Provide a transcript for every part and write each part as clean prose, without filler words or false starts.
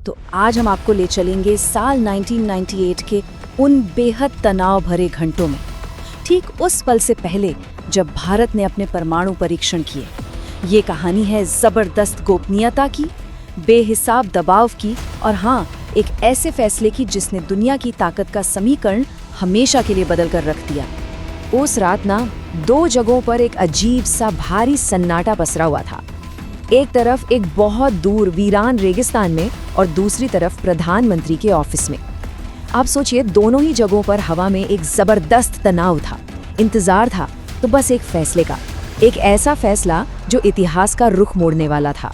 तो आज हम आपको ले चलेंगे साल 1998 के उन बेहद तनाव भरे घंटों में, ठीक उस पल से पहले जब भारत ने अपने परमाणु परीक्षण किए। ये कहानी है जबरदस्त गोपनीयता की, बेहिसाब दबाव की और हाँ, एक ऐसे फैसले की जिसने दुनिया की ताकत का समीकरण हमेशा के लिए बदल कर रख दिया। उस रात ना दो जगहों पर एक अजीब सा भारी सन्नाटा पसरा हुआ था। एक तरफ एक बहुत दूर वीरान रेगिस्तान में और दूसरी तरफ प्रधानमंत्री के ऑफिस में। आप सोचिए, दोनों ही जगहों पर हवा में एक जबरदस्त तनाव था। इंतजार था तो बस एक फैसले का, एक ऐसा फैसला जो इतिहास का रुख मोड़ने वाला था।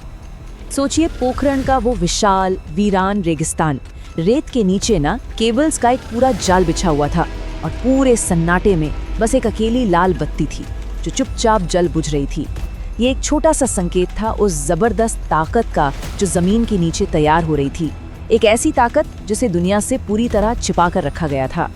सोचिए, पोखरण का वो विशाल वीरान रेगिस्तान, रेत के नीचे ना केबल्स का एक पूरा जाल बिछा हुआ था और पूरे सन्नाटे में बस एक अकेली लाल बत्ती थी जो चुपचाप जल बुझ रही थी। ये एक छोटा सा संकेत था उस जबरदस्त ताकत का जो जमीन के नीचे तैयार हो रही थी, एक ऐसी ताकत जिसे दुनिया से पूरी तरह छिपा कर रखा गया था।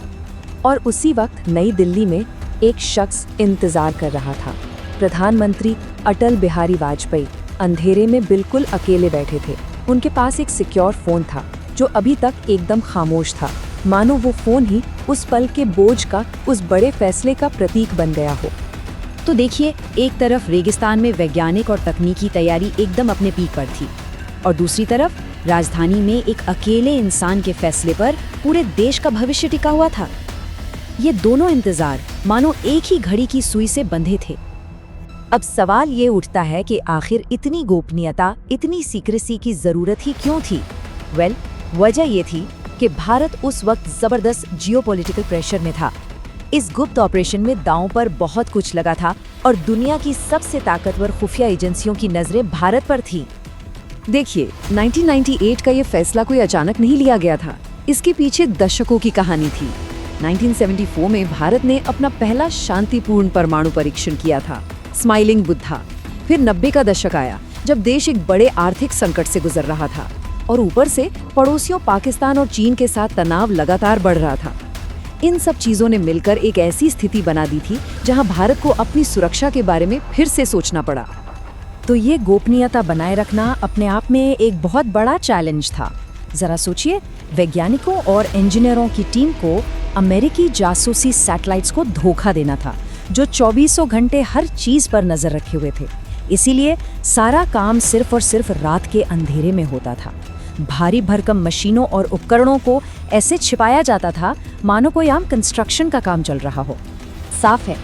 और उसी वक्त नई दिल्ली में एक शख्स इंतजार कर रहा था। प्रधानमंत्री अटल बिहारी वाजपेयी अंधेरे में बिल्कुल अकेले बैठे थे। उनके पास एक सिक्योर फोन था जो अभी तक एकदम खामोश था, मानो वो फोन ही उस पल के बोझ का, उस बड़े फैसले का प्रतीक बन गया हो। तो देखिए, एक तरफ रेगिस्तान में वैज्ञानिक और तकनीकी तैयारी एकदम अपने पीक पर थी और दूसरी तरफ राजधानी में एक अकेले इंसान के फैसले पर पूरे देश का भविष्य टिका हुआ था। ये दोनों इंतजार मानो एक ही घड़ी की सुई से बंधे थे। अब सवाल ये उठता है कि आखिर इतनी गोपनीयता, इतनी सीक्रेसी की जरूरत ही क्यों थी? वजह ये थी कि भारत उस वक्त जबरदस्त जियोपॉलिटिकल प्रेशर में था। इस गुप्त ऑपरेशन में दांव पर बहुत कुछ लगा था और दुनिया की सबसे ताकतवर खुफिया एजेंसियों की नजरें भारत पर थी। देखिए, 1998 का ये फैसला कोई अचानक नहीं लिया गया था। इसके पीछे दशकों की कहानी थी। 1974 में भारत ने अपना पहला शांतिपूर्ण परमाणु परीक्षण किया था, स्माइलिंग बुद्धा। फिर 90 का दशक आया जब देश एक बड़े आर्थिक संकट से गुजर रहा था और ऊपर से पड़ोसियों पाकिस्तान और चीन के साथ तनाव लगातार बढ़ रहा था। इन सब चीजों ने मिलकर एक ऐसी स्थिति बना दी थी जहां भारत को अपनी सुरक्षा के बारे में फिर से सोचना पड़ा। तो ये गोपनीयता बनाए रखना अपने आप में एक बहुत बड़ा चैलेंज था। जरा सोचिए, वैज्ञानिकों और इंजीनियरों की टीम को अमेरिकी जासूसी सैटेलाइट्स को धोखा देना था जो 24 घंटे हर चीज पर नजर रखे हुए थे। इसीलिए सारा काम सिर्फ और सिर्फ रात के अंधेरे में होता था। भारी भरकम मशीनों और उपकरणों को ऐसे छिपाया जाता था मानो कोई आम कंस्ट्रक्शन का काम चल रहा हो। साफ है,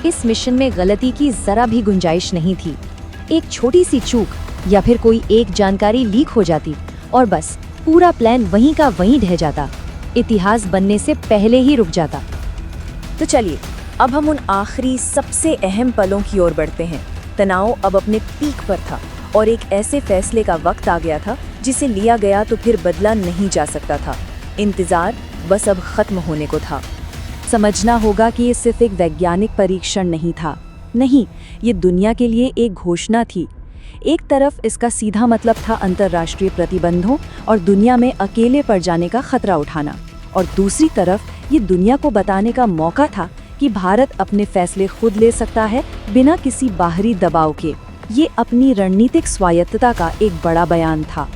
इस मिशन में गलती की जरा भी गुंजाइश नहीं थी। एक छोटी सी चूक या फिर कोई एक जानकारी लीक हो जाती और बस पूरा प्लान वहीं का वहीं ढह जाता, इतिहास बनने से पहले ही रुक जाता। तो चलिए, अब हम उन आखिरी सबसे अहम पलों की ओर बढ़ते हैं। तनाव अब अपने पीक पर था और एक ऐसे फैसले का वक्त आ गया था जिसे लिया गया तो फिर बदला नहीं जा सकता था। इंतजार बस अब खत्म होने को था। समझना होगा कि ये सिर्फ एक वैज्ञानिक परीक्षण नहीं था। नहीं, ये दुनिया के लिए एक घोषणा थी। एक तरफ इसका सीधा मतलब था अंतर्राष्ट्रीय प्रतिबंधों और दुनिया में अकेले पड़ जाने का खतरा उठाना, और दूसरी तरफ ये दुनिया को बताने का मौका था कि भारत अपने फैसले खुद ले सकता है बिना किसी बाहरी दबाव के। ये अपनी रणनीतिक स्वायत्तता का एक बड़ा बयान था।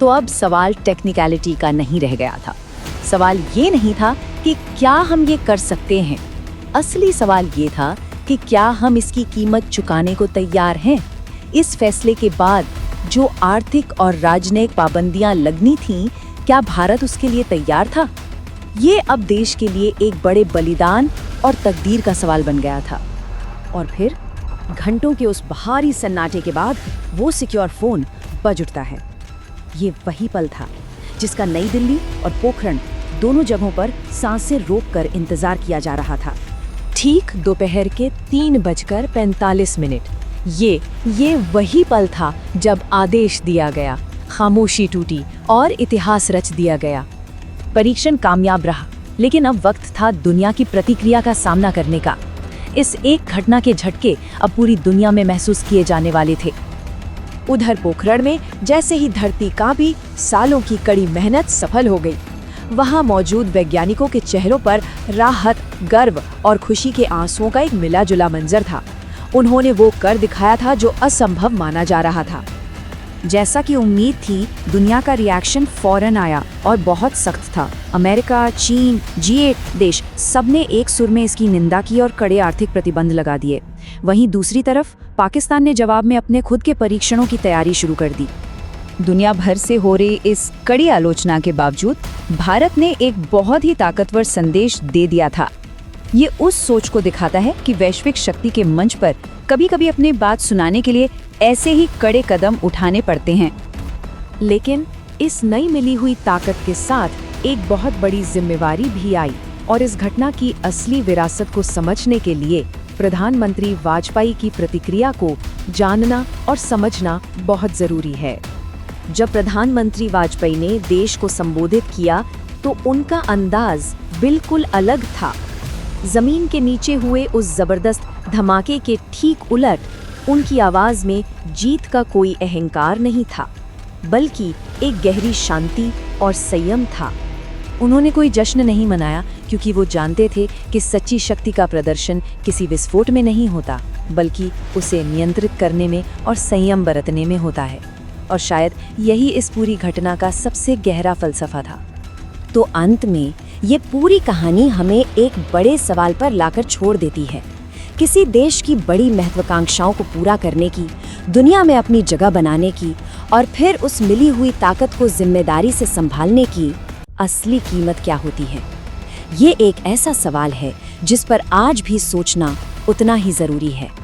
तो अब सवाल टेक्निकलिटी का नहीं रह गया था। सवाल ये नहीं था कि क्या हम ये कर सकते हैं। असली सवाल ये था कि क्या हम इसकी कीमत चुकाने को तैयार हैं। इस फैसले के बाद जो आर्थिक और राजनयिक पाबंदियां लगनी थीं, क्या भारत उसके लिए तैयार था? ये अब देश के लिए एक बड़े बलिदान और तकदीर का सवाल बन गया था। और फिर घंटों के उस भारी सन्नाटे के बाद वो सिक्योर फोन बज उठता है। ये वही पल था जिसका नई दिल्ली और पोखरण दोनों जगहों पर सांसें रोककर इंतजार किया जा रहा था। ठीक दोपहर के 3:45। ये वही पल था जब आदेश दिया गया, खामोशी टूटी और इतिहास रच दिया गया। परीक्षण कामयाब रहा, लेकिन अब वक्त था दुनिया की प्रतिक्रिया का सामना करने का। इस एक घटना के झटके अब पूरी दुनिया में महसूस किए जाने वाले थे। उधर पोखरण में जैसे ही धरती कांपी, सालों की कड़ी मेहनत सफल हो गई। वहां मौजूद वैज्ञानिकों के चेहरों पर राहत, गर्व और खुशी के आंसुओं का एक मिला जुला मंजर था। उन्होंने वो कर दिखाया था जो असंभव माना जा रहा था। जैसा कि उम्मीद थी, दुनिया का रिएक्शन फौरन आया और बहुत सख्त था। अमेरिका, चीन, G8 देश सबने एक सुर में इसकी निंदा की और कड़े आर्थिक प्रतिबंध लगा दिए। वहीं दूसरी तरफ पाकिस्तान ने जवाब में अपने खुद के परीक्षणों की तैयारी शुरू कर दी। दुनिया भर से हो रही इस कड़ी आलोचना के बावजूद भारत ने एक बहुत ही ताकतवर संदेश दे दिया था। ये उस सोच को दिखाता है कि वैश्विक शक्ति के मंच पर कभी-कभी अपनी बात सुनाने के लिए ऐसे ही कड़े कदम उठाने पड़ते हैं। लेकिन इस नई मिली हुई ताकत के साथ एक बहुत बड़ी जिम्मेवारी भी आई और इस घटना की असली विरासत को समझने के लिए प्रधानमंत्री वाजपेयी की प्रतिक्रिया को जानना और समझना बहुत जरूरी है। जब प्रधानमंत्री वाजपेयी ने देश को संबोधित किया तो उनका अंदाज बिल्कुल अलग था। जमीन के नीचे हुए उस जबरदस्त धमाके के ठीक उलट उनकी आवाज में जीत का कोई अहंकार नहीं था, बल्कि एक गहरी शांति और संयम था। उन्होंने कोई जश्न नहीं मनाया, क्योंकि वो जानते थे कि सच्ची शक्ति का प्रदर्शन किसी विस्फोट में नहीं होता, बल्कि उसे नियंत्रित करने में और संयम बरतने में होता है। और शायद यही इस पूरी घटना का सबसे गहरा फलसफा था। तो अंत में ये पूरी कहानी हमें एक बड़े सवाल पर लाकर छोड़ देती है। किसी देश की बड़ी महत्वाकांक्षाओं को पूरा करने की, दुनिया में अपनी जगह बनाने की और फिर उस मिली हुई ताकत को जिम्मेदारी से संभालने की असली कीमत क्या होती है? ये एक ऐसा सवाल है जिस पर आज भी सोचना उतना ही जरूरी है।